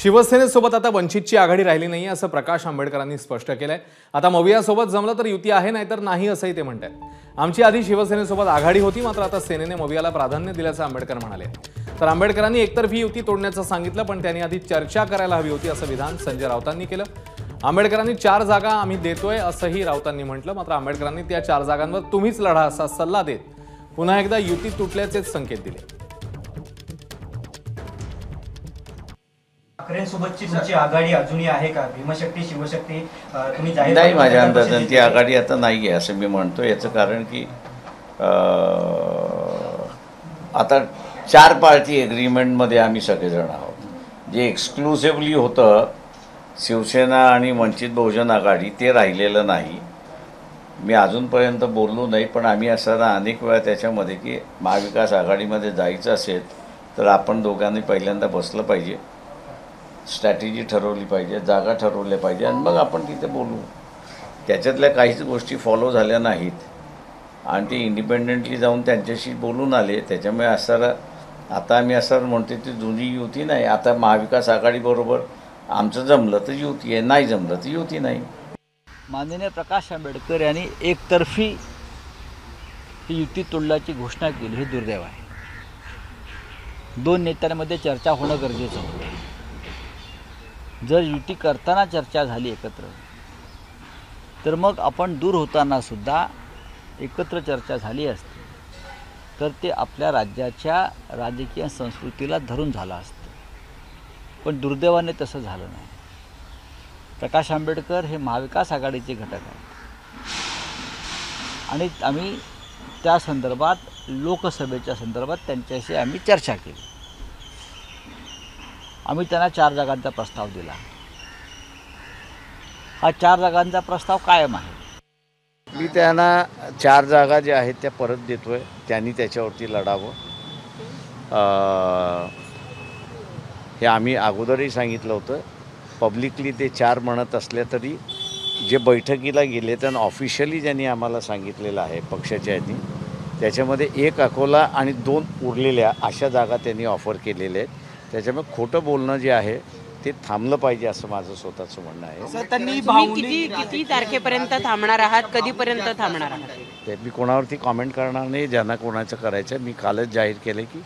शिवसेनेसोबत आता वंचितची आघाडी राहिली नाही असं प्रकाश आंबेडकरांनी स्पष्ट केलंय। आता मवियासोबत जमलं तर युती आहे नाहीतर नाही असंही ते म्हणतात। आमची आधी शिवसेनेसोबत आघाडी होती, मात्र आता सेनेने मवियाला प्राधान्य दिल्याचं आंबेडकर म्हणाले। तर आंबेडकरांनी एकतर्फी युती तोडण्याचं सांगितलं, पण त्यांनी आधी चर्चा करायला हवी होती असं विधान संजय राऊतांनी केलं। आंबेडकरांनी 4 जागा आम्ही देतोय असंही राऊतांनी म्हटलं, मात्र आंबेडकरांनी त्या 4 जागांवर तुम्हीच लढा असा सल्ला देत पुन्हा एकदा युती तुटल्याचेच संकेत दिले। ठाकरेंसोबतची तुमची आघाडी अजूनही आहे का? भीमशक्ती शिवशक्ती तुम्ही जाहीर नाही, माझ्या अंदाजाने ती आघाडी आता नाही आहे असं मी म्हणतो। याचं कारण की आता 4 पार्टी एग्रीमेंटमध्ये आम्ही सगळेजण आहोत। जे एक्सक्लुसिव्हली होतं शिवसेना आणि वंचित बहुजन आघाडी ते राहिलेलं नाही। मी अजूनपर्यंत बोललो नाही, पण आम्ही असताना अनेक वेळा त्याच्यामध्ये की महाविकास आघाडीमध्ये जायचं असेल तर आपण दोघांनी पहिल्यांदा बसलं पाहिजे, स्ट्रॅटेजी ठरवली पाहिजे, जागा ठरवल्या पाहिजे आणि मग आपण तिथे बोलू। त्याच्यातल्या काहीच गोष्टी फॉलो झाल्या नाहीत आणि ते इंडिपेंडेंटली जाऊन त्यांच्याशी बोलून आले। त्याच्यामुळे आता आम्ही असं म्हणतो ती जुनी युती नाही। आता महाविकास आघाडीबरोबर आमचं जमलं तर युती आहे, नाही जमलं तर युती नाही। माननीय प्रकाश आंबेडकर यांनी एकतर्फी ही युती तोडल्याची घोषणा केली, हे दुर्दैव आहे। 2 नेत्यांमध्ये चर्चा होणं गरजेचं होतं। जर युती करताना चर्चा झाली एकत्र, तर मग आपण दूर होताना सुद्धा एकत्र चर्चा झाली असती तर ते आपल्या राज्याच्या राजकीय संस्कृतीला धरून झालं असतं, पण दुर्दैवाने तसं झालं नाही। प्रकाश आंबेडकर हे महाविकास आघाडीचे घटक आहेत आणि आम्ही त्या संदर्भात लोकसभेच्या संदर्भात त्यांच्याशी आम्ही चर्चा केली। आम्ही त्यांना 4 जागांचा प्रस्ताव दिला। हा 4 जागांचा प्रस्ताव कायम आहे। मी त्यांना 4 जागा ज्या आहेत त्या परत देतोय, त्यांनी त्याच्यावरती लढावं। हे आम्ही अगोदरही सांगितलं होतं। पब्लिकली ते 4 म्हणत असले तरी जे बैठकीला गेले त्यांना ऑफिशियली ज्यांनी आम्हाला सांगितलेलं आहे पक्षाच्या यांनी, त्याच्यामध्ये 1 अकोला आणि 2 उरलेल्या अशा जागा त्यांनी ऑफर केलेल्या आहेत। त्याच्यामुळे खोटं बोलणं जे आहे ते थांबलं पाहिजे असं माझं स्वतःचं म्हणणं आहे। तुम्ही किती तारखेपर्यंत थांबणार आहात, कधीपर्यंत थांबणार आहात? ते मी कोणावरती कॉमेंट करणार नाही। ज्यांना कोणाचं करायचं मी कालच जाहीर केलं की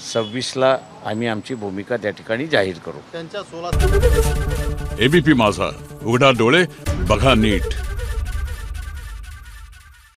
26ला आम्ही आमची भूमिका त्या ठिकाणी जाहीर करू। एबीपी माझा, उघडा डोळे बघा नीट।